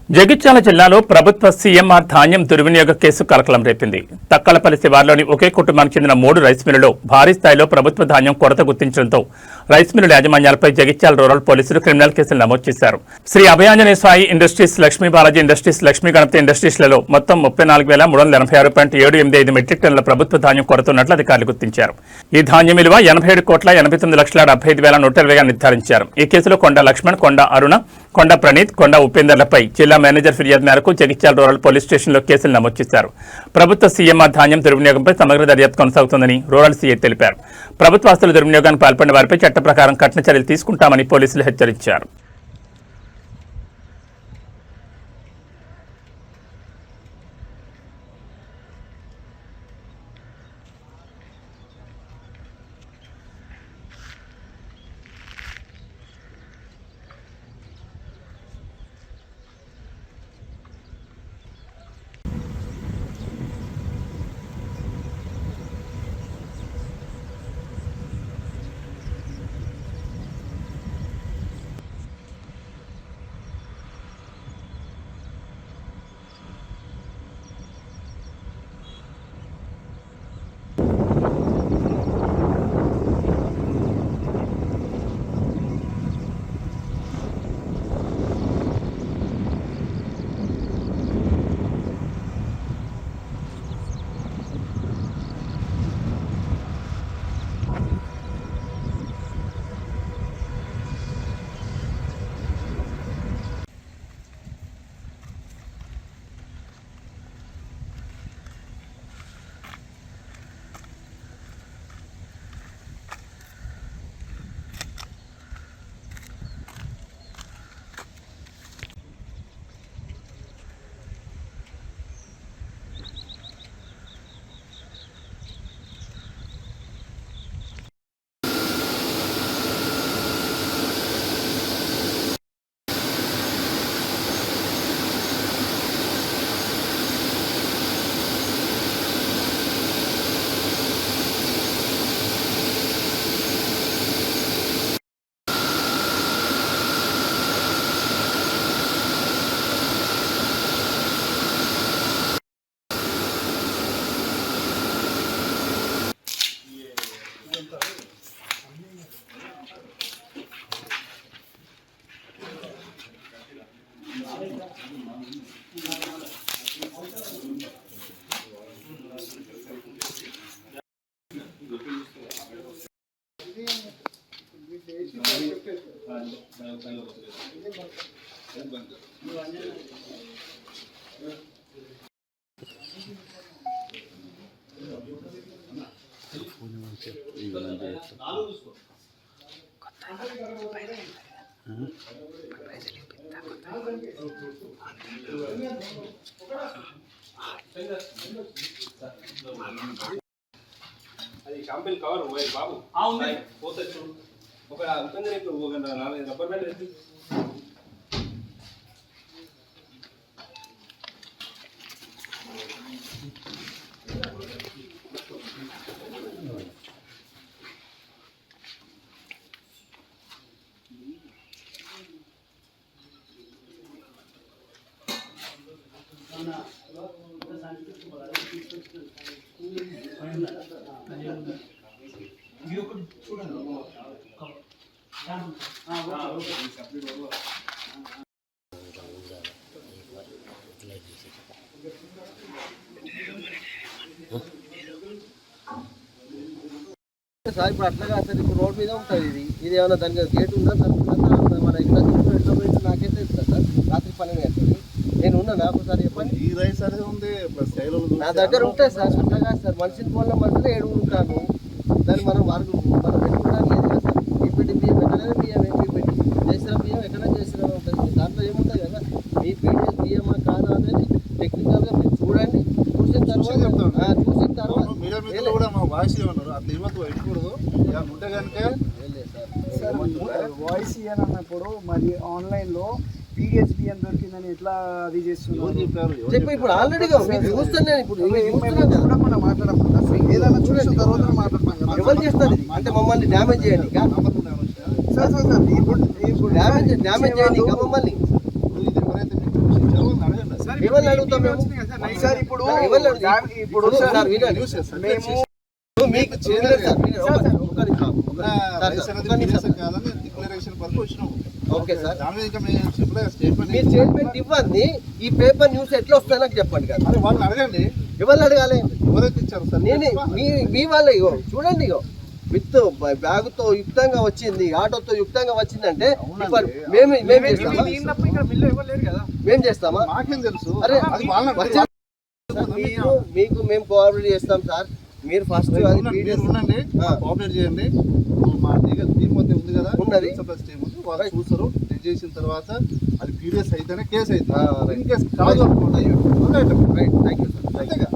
జగిత్యాల జిల్లాలో ప్రభుత్వ సీఎంఆర్ ధాన్యం దుర్వినియోగ కేసు కలకలం రేపింది. తక్కలపల్లి శివార్లోని ఒకే కుటుంబానికి చెందిన 3 రైస్ మిల్లుల్లో భారీ స్థాయిలో ప్రభుత్వ ధాన్యం కొరత గుర్తించడంతో రైస్ మిల్లుల యాజమాన్యాలపై జగిత్యాల రూరల్ పోలీసులు క్రిమినల్ కేసులు నమోదు చేశారు. శ్రీ అభయాంజనేయ స్వాయి ఇండస్ట్రీస్, లక్ష్మీ బాలాజీ ఇండస్ట్రీస్, లక్ష్మీ గణపతి ఇండస్ట్రీస్లలో మొత్తం 34,386.785 మెట్రిక్ టన్నుల ప్రభుత్వ ధాన్యం కొరత ఉన్నట్లు అధికారులు గుర్తించారు. ఈ ధాన్యం విలువ 87,89,70,120గా నిర్ధారించారు. ఈ కేసులో కొండ లక్ష్మణ్, కొండ అరుణ, కొండ ప్రణీత్, కొండ ఉపేందర్లపై జిల్లా మేనేజర్ ఫిర్యాదు మేరకు జగిత్యాల రూరల్ పోలీస్ స్టేషన్లో కేసులు నమోదు చేశారు. ప్రభుత్వ సీఎంఆర్ ధాన్యం దుర్వినియోగంపై సమగ్ర దర్యాప్తు కొనసాగుతోందని రూరల్ సీఐ తెలిపారు. ప్రభుత్వ ఆస్తుల దుర్వినియోగానికి పాల్పడిన వారిపై చట్ట ప్రకారం కఠిన చర్యలు తీసుకుంటామని పోలీసులు హెచ్చరించారు. అది షాంపిల్ కవర్ బాబు పోతే చూడు ఒక రబ్బర్ బ్యాండ్ వేసి సార్ ఇప్పుడు అట్లాగా అసలు ఇప్పుడు రోడ్ మీద ఉంటుంది ఇది ఏమైనా దానికి గేట్ ఉందా తప్పకుండా మన ఇక్కడ ఎట్లా పోయింది నాకైతే తెలుసు సార్. రాత్రి 12 గంటలకి నేను ఉన్నా, నాకు సార్ చెప్పండి. ఈ రైస్ అనేది ఉంది నా దగ్గర ఉంటాయి సార్. అట్లాగా సార్ మనిషిని పోల మనుషులు 7 ఉంటాను. దాన్ని మనం పెట్టుకోవడానికి లేదు కదా సార్. పీపీటీ బియ్యం ఎక్కడైనా బియ్యం పీపీటీ చేసిన బియ్యం ఎక్కడైనా చేసిన ఉంటుంది. దాంట్లో ఏముంటుంది కదా మీ పీడిఎస్ బియ్యమా కాదా అనేది టెక్నికల్గా మీరు చూడండి. చూసిన తర్వాత కూడా మా వాయిస్ ఏమన్నారు అట్లా ఇవ్వద్దు ఇవ్వకూడదు ఉంటే కనుక వాయిస్ ఇవ్వాలన్నప్పుడు మరి ఆన్లైన్లో పీడిఎస్ బియ్యం దొరికిందని ఎట్లా అది చేస్తున్నారు చెప్పి ఇప్పుడు ఆల్రెడీగా చూస్తాను నేను. ఇప్పుడు మనం మాట్లాడకుండా ఏదైనా చూసిన తర్వాత మాట్లాడతాం కదా. ఎవరు చేస్తారు అంటే మమ్మల్ని డ్యామేజ్ చేయండి సార్ ఇప్పుడు డ్యామేజ్ చేయండి మమ్మల్ని. ఎవరైతే మీకు ఎవరిని అడుగుతాం మేము? సార్ ఇప్పుడు ఎవరిని అడుగుతాం? ఇప్పుడు సార్ వినండి. న్యూస్ సార్ మేము మీకు వినండి సార్, వినండి. ఒక్క నిమిషం. రైస్ అనేది PDS కాదని డిక్లరేషన్ వరకు వచ్చినాము. ఓకే సార్, దాని మీద ఇంకా మేము సింపుల్ గా స్టేట్మెంట్ మీరు స్టేట్మెంట్ ఇవ్వండి. ఈ పేపర్ న్యూస్ ఎట్లా వస్తాయి నాకు చెప్పండి కదా. అరే వాళ్ళని అడగండి, ఎవరిని అడగాలి? ఎవరైతే ఇచ్చారు సార్? నేను మీ వాళ్ళ ఇగో చూడండి, ఇగో విత్ బ్యాగుతో యుక్తంగా వచ్చింది, ఆటోతో యుక్తంగా వచ్చిందంటే ఇప్పుడు మేము చేస్తామా? మాకేం తెలుసు? అరే అది వాళ్ళని వచ్చే- మీకు మేము కోఆపరేట్ చేస్తాం సార్. మీరు ఫస్ట్ అది ఉండండి, PDF మీరు ఉండండి, కోఆపరేట్ చేయండి. మా లీగల్ టీం మొత్తం ఉంది కదా, ఉన్నది. టీం ఉంది, వాళ్ళు చూస్తారు. చెక్ చేసిన తర్వాత అది PDS అయితేనే కేసు right. అయితే, ఇన్ కేసు కాదు అనుకోండి, రైట్, థ్యాంక్ యూ సార్. అంతేగా.